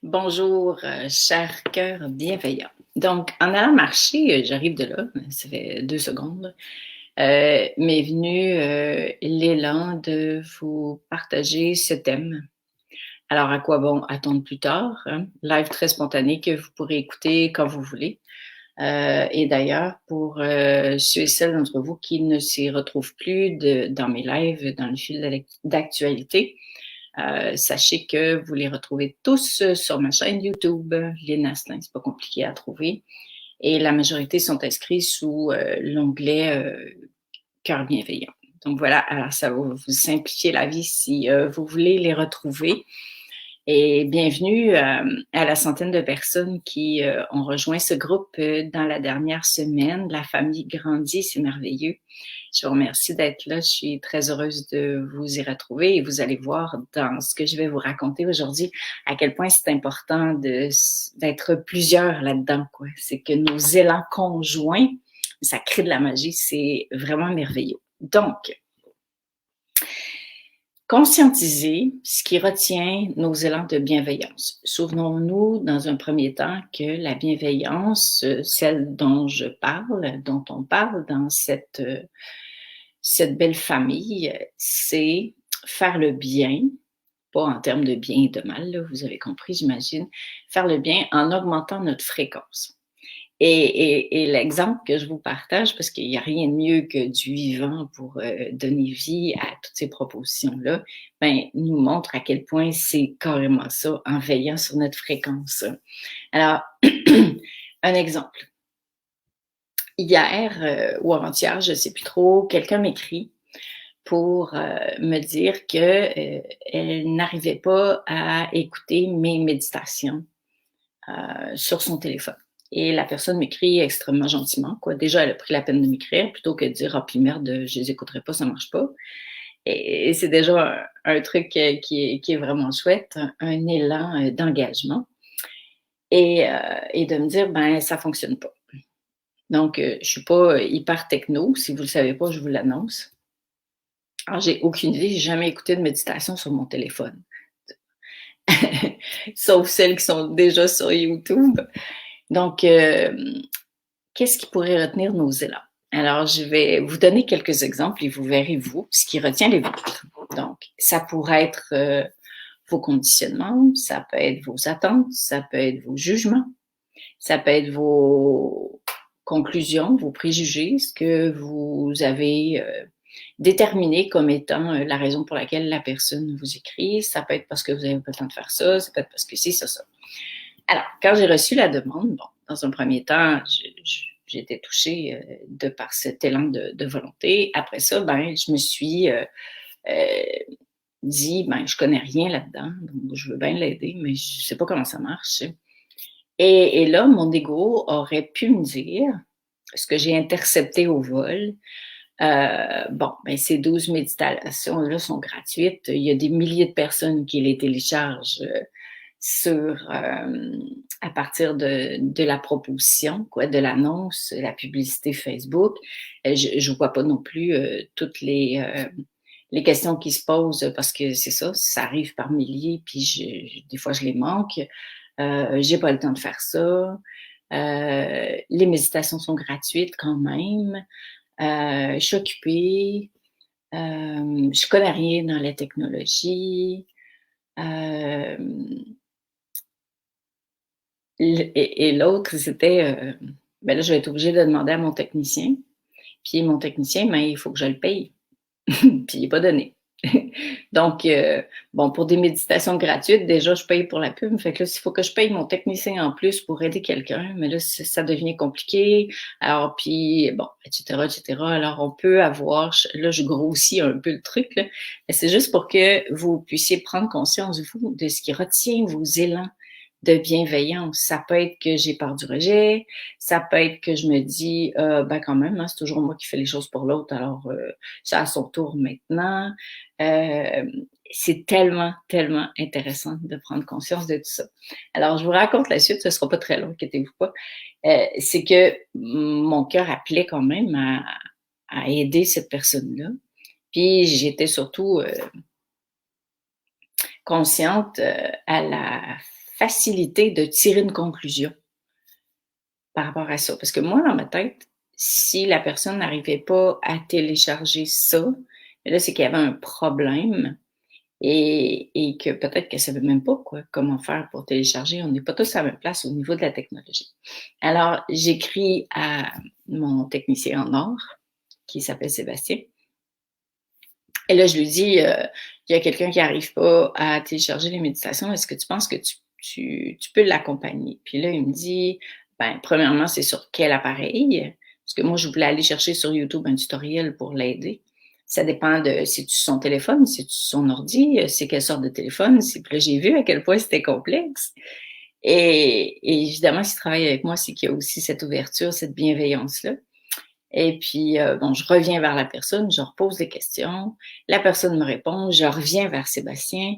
Bonjour, cher cœur bienveillant. Donc, en allant marcher, j'arrive de là, ça fait 2 secondes, m'est venu, l'élan de vous partager ce thème. Alors, à quoi bon attendre plus tard, hein? Live très spontané que vous pourrez écouter quand vous voulez. Et d'ailleurs, pour, ceux et celles d'entre vous qui ne s'y retrouvent plus dans mes lives, dans le fil d'actualité, sachez que vous les retrouvez tous sur ma chaîne YouTube, Lynn Asselin, c'est pas compliqué à trouver. Et la majorité sont inscrits sous l'onglet Cœur bienveillant. Donc voilà, alors ça va vous simplifier la vie si vous voulez les retrouver. Et bienvenue à la centaine de personnes qui ont rejoint ce groupe dans la dernière semaine. La famille grandit, c'est merveilleux. Je vous remercie d'être là. Je suis très heureuse de vous y retrouver et vous allez voir dans ce que je vais vous raconter aujourd'hui à quel point c'est important d'être plusieurs là-dedans, quoi. C'est que nos élans conjoints, ça crée de la magie. C'est vraiment merveilleux. Donc, conscientiser ce qui retient nos élans de bienveillance. Souvenons-nous dans un premier temps que la bienveillance, celle dont je parle, dont on parle dans cette belle famille, c'est faire le bien, pas en termes de bien et de mal, là, vous avez compris, j'imagine, faire le bien en augmentant notre fréquence. Et l'exemple que je vous partage, parce qu'il n'y a rien de mieux que du vivant pour donner vie à toutes ces propositions-là, ben, nous montre à quel point c'est carrément ça, en veillant sur notre fréquence. Alors, un exemple. Hier ou avant-hier, je ne sais plus trop, quelqu'un m'écrit pour me dire qu'elle n'arrivait pas à écouter mes méditations sur son téléphone. Et la personne m'écrit extrêmement gentiment, quoi. Déjà, elle a pris la peine de m'écrire plutôt que de dire ah puis merde, je les écouterai pas, ça marche pas. Et c'est déjà un truc qui est vraiment chouette, un élan d'engagement et de me dire ben ça fonctionne pas. Donc je suis pas hyper techno, si vous le savez pas, je vous l'annonce. Alors j'ai aucune idée, j'ai jamais écouté de méditation sur mon téléphone, sauf celles qui sont déjà sur YouTube. Donc qu'est-ce qui pourrait retenir nos élans? Alors, je vais vous donner quelques exemples et vous verrez, vous, ce qui retient les vôtres. Donc, ça pourrait être vos conditionnements, ça peut être vos attentes, ça peut être vos jugements, ça peut être vos conclusions, vos préjugés, ce que vous avez déterminé comme étant la raison pour laquelle la personne vous écrit. Ça peut être parce que vous n'avez pas le temps de faire ça, ça peut être parce que c'est ça, ça. Alors, quand j'ai reçu la demande, bon, dans un premier temps, j'ai été touchée de par cet élan de volonté. Après ça, ben, je me suis dit, ben, je connais rien là-dedans, donc je veux bien l'aider, mais je sais pas comment ça marche. Et là, mon ego aurait pu me dire, ce que j'ai intercepté au vol, bon, ben, ces 12 méditations-là sont gratuites. Il y a des milliers de personnes qui les téléchargent à partir de la proposition, quoi, de l'annonce, la publicité Facebook. Je vois pas non plus toutes les questions qui se posent parce que c'est ça arrive par milliers, puis des fois je les manque. J'ai pas le temps de faire ça. Les méditations sont gratuites quand même. Je suis occupée. Je connais rien dans la technologie. Euh, et l'autre, c'était, ben là, je vais être obligée de demander à mon technicien. Puis mon technicien, ben, il faut que je le paye. Puis il n'est pas donné. Donc, bon, pour des méditations gratuites, déjà, je paye pour la pub. Fait que là, s'il faut que je paye mon technicien en plus pour aider quelqu'un, mais là, ça devient compliqué. Alors, puis, bon, etc., etc. Alors, on peut avoir, là, je grossis un peu le truc, là, mais c'est juste pour que vous puissiez prendre conscience, vous, de ce qui retient vos élans de bienveillance. Ça peut être que j'ai peur du rejet, ça peut être que je me dis, ben quand même, hein, c'est toujours moi qui fais les choses pour l'autre, alors c'est à son tour maintenant. Euh, c'est tellement, tellement intéressant de prendre conscience de tout ça. Alors, je vous raconte la suite, ce ne sera pas très long, inquiétez-vous pas. C'est que mon cœur appelait quand même à aider cette personne-là. Puis j'étais surtout consciente à la facilité de tirer une conclusion par rapport à ça. Parce que moi, dans ma tête, si la personne n'arrivait pas à télécharger ça, là, c'est qu'il y avait un problème et que peut-être qu'elle savait même pas comment faire pour télécharger. On n'est pas tous à la même place au niveau de la technologie. Alors, j'écris à mon technicien en or, qui s'appelle Sébastien. Et là, je lui dis, il y a quelqu'un qui n'arrive pas à télécharger les méditations. Est-ce que tu penses que tu peux l'accompagner? Puis là, il me dit, ben, premièrement, c'est sur quel appareil? Parce que moi, je voulais aller chercher sur YouTube un tutoriel pour l'aider. Ça dépend de si tu son téléphone, si tu son ordi, c'est quelle sorte de téléphone. Puis là, j'ai vu à quel point c'était complexe. Et évidemment, s'il travaille avec moi, c'est qu'il y a aussi cette ouverture, cette bienveillance-là. Et puis, bon, je reviens vers la personne, je repose des questions, la personne me répond, je reviens vers Sébastien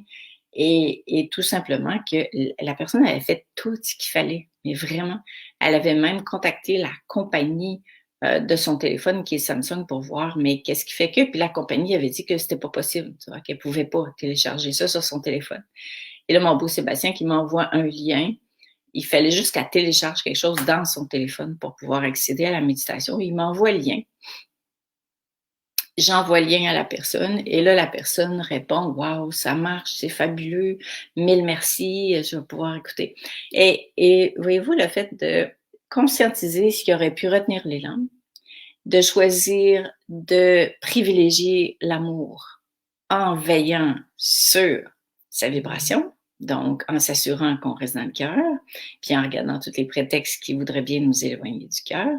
et tout simplement que la personne avait fait tout ce qu'il fallait, mais vraiment. Elle avait même contacté la compagnie de son téléphone qui est Samsung pour voir, mais qu'est-ce qui fait que? Puis la compagnie avait dit que c'était pas possible, tu vois, qu'elle pouvait pas télécharger ça sur son téléphone. Et là, mon beau Sébastien qui m'envoie un lien. Il fallait juste qu'elle télécharge quelque chose dans son téléphone pour pouvoir accéder à la méditation. Il m'envoie le lien. J'envoie le lien à la personne et là, la personne répond « Wow, ça marche, c'est fabuleux, mille merci, je vais pouvoir écouter. » Et voyez-vous, le fait de conscientiser ce qui aurait pu retenir l'élan, de choisir de privilégier l'amour en veillant sur sa vibration, donc en s'assurant qu'on reste dans le cœur, puis en regardant tous les prétextes qui voudraient bien nous éloigner du cœur,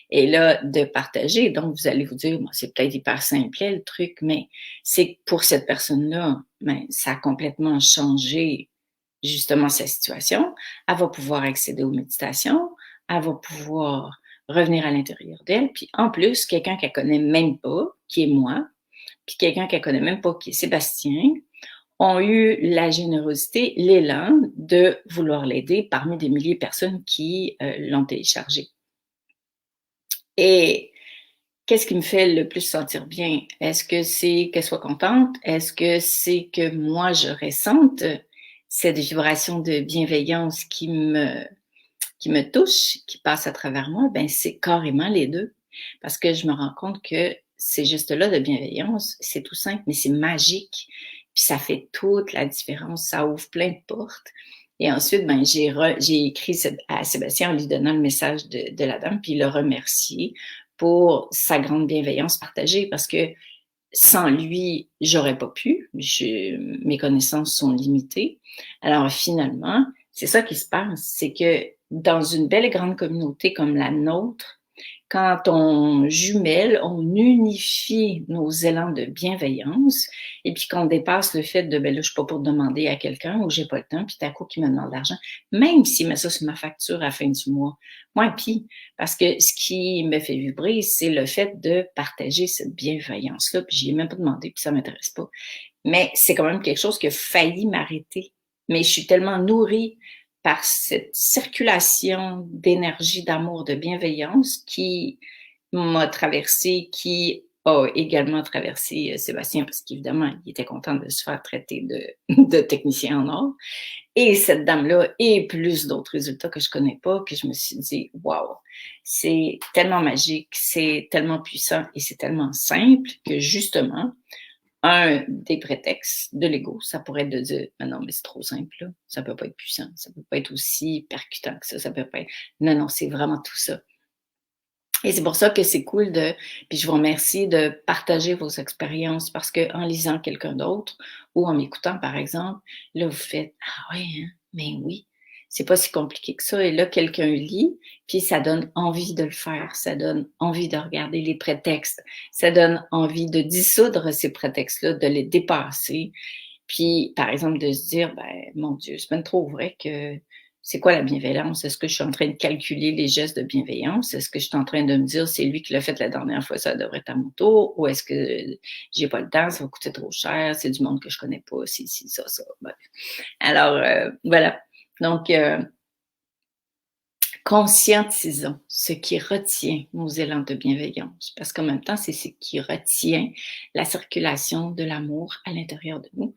et là, de partager. Donc, vous allez vous dire, bon, c'est peut-être hyper simple le truc, mais c'est pour cette personne-là, ben, ça a complètement changé justement sa situation. Elle va pouvoir accéder aux méditations, elle va pouvoir revenir à l'intérieur d'elle, puis en plus, quelqu'un qu'elle connaît même pas, qui est moi, puis quelqu'un qu'elle connaît même pas, qui est Sébastien, ont eu la générosité, l'élan de vouloir l'aider parmi des milliers de personnes qui l'ont téléchargé. Et qu'est-ce qui me fait le plus sentir bien? Est-ce que c'est qu'elle soit contente? Est-ce que c'est que moi, je ressente cette vibration de bienveillance qui me touche, qui passe à travers moi? Ben, c'est carrément les deux. Parce que je me rends compte que ces gestes-là de bienveillance, c'est tout simple, mais c'est magique. Puis ça fait toute la différence. Ça ouvre plein de portes. Et ensuite, ben, j'ai écrit à Sébastien en lui donnant le message de la dame, puis il le remercie pour sa grande bienveillance partagée, parce que sans lui, j'aurais pas pu. Mes connaissances sont limitées. Alors finalement, c'est ça qui se passe, c'est que dans une belle et grande communauté comme la nôtre, quand on jumelle, on unifie nos élans de bienveillance et puis qu'on dépasse le fait de ben là, je suis pas pour demander à quelqu'un ou j'ai pas le temps, puis t'as coup qui me demande de l'argent, même s'il met ça sur ma facture à la fin du mois. Moi, puis, parce que ce qui me fait vibrer, c'est le fait de partager cette bienveillance-là, puis j'y ai même pas demandé, puis ça m'intéresse pas. Mais c'est quand même quelque chose qui a failli m'arrêter. Mais je suis tellement nourrie par cette circulation d'énergie, d'amour, de bienveillance qui m'a traversée, qui a également traversé Sébastien, parce qu'évidemment, il était content de se faire traiter de technicien en or. Et cette dame-là, et plus d'autres résultats que je connais pas, que je me suis dit, waouh, c'est tellement magique, c'est tellement puissant et c'est tellement simple que justement, un des prétextes de l'ego, ça pourrait être de dire, mais non, mais c'est trop simple, là. Ça peut pas être puissant, ça peut pas être aussi percutant que ça peut pas être. Non, non, c'est vraiment tout ça. Et c'est pour ça que c'est cool puis je vous remercie de partager vos expériences parce qu'en lisant quelqu'un d'autre ou en m'écoutant, par exemple, là, vous faites, ah ouais, hein, mais oui, c'est pas si compliqué que ça. Et là, quelqu'un lit, puis ça donne envie de le faire, ça donne envie de regarder les prétextes, ça donne envie de dissoudre ces prétextes-là, de les dépasser. Puis, par exemple, de se dire, ben, mon Dieu, c'est même trop vrai que c'est quoi la bienveillance? Est-ce que je suis en train de calculer les gestes de bienveillance? Est-ce que je suis en train de me dire, c'est lui qui l'a fait la dernière fois, ça devrait être à mon tour? Ou est-ce que j'ai pas le temps, ça va coûter trop cher, c'est du monde que je connais pas, ça. Bref. Alors, voilà. Donc, conscientisons ce qui retient nos élans de bienveillance, parce qu'en même temps, c'est ce qui retient la circulation de l'amour à l'intérieur de nous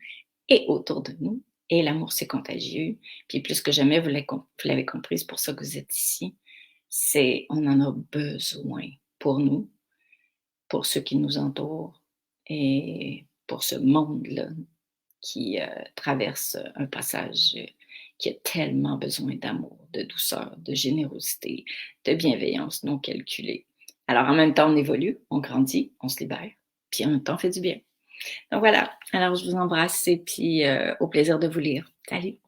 et autour de nous et l'amour, c'est contagieux. Puis plus que jamais, vous l'avez compris, c'est pour ça que vous êtes ici. On en a besoin pour nous, pour ceux qui nous entourent et pour ce monde-là qui traverse un passage qui a tellement besoin d'amour, de douceur, de générosité, de bienveillance non calculée. Alors en même temps, on évolue, on grandit, on se libère, puis en même temps, on fait du bien. Donc voilà, alors je vous embrasse et puis au plaisir de vous lire. Salut!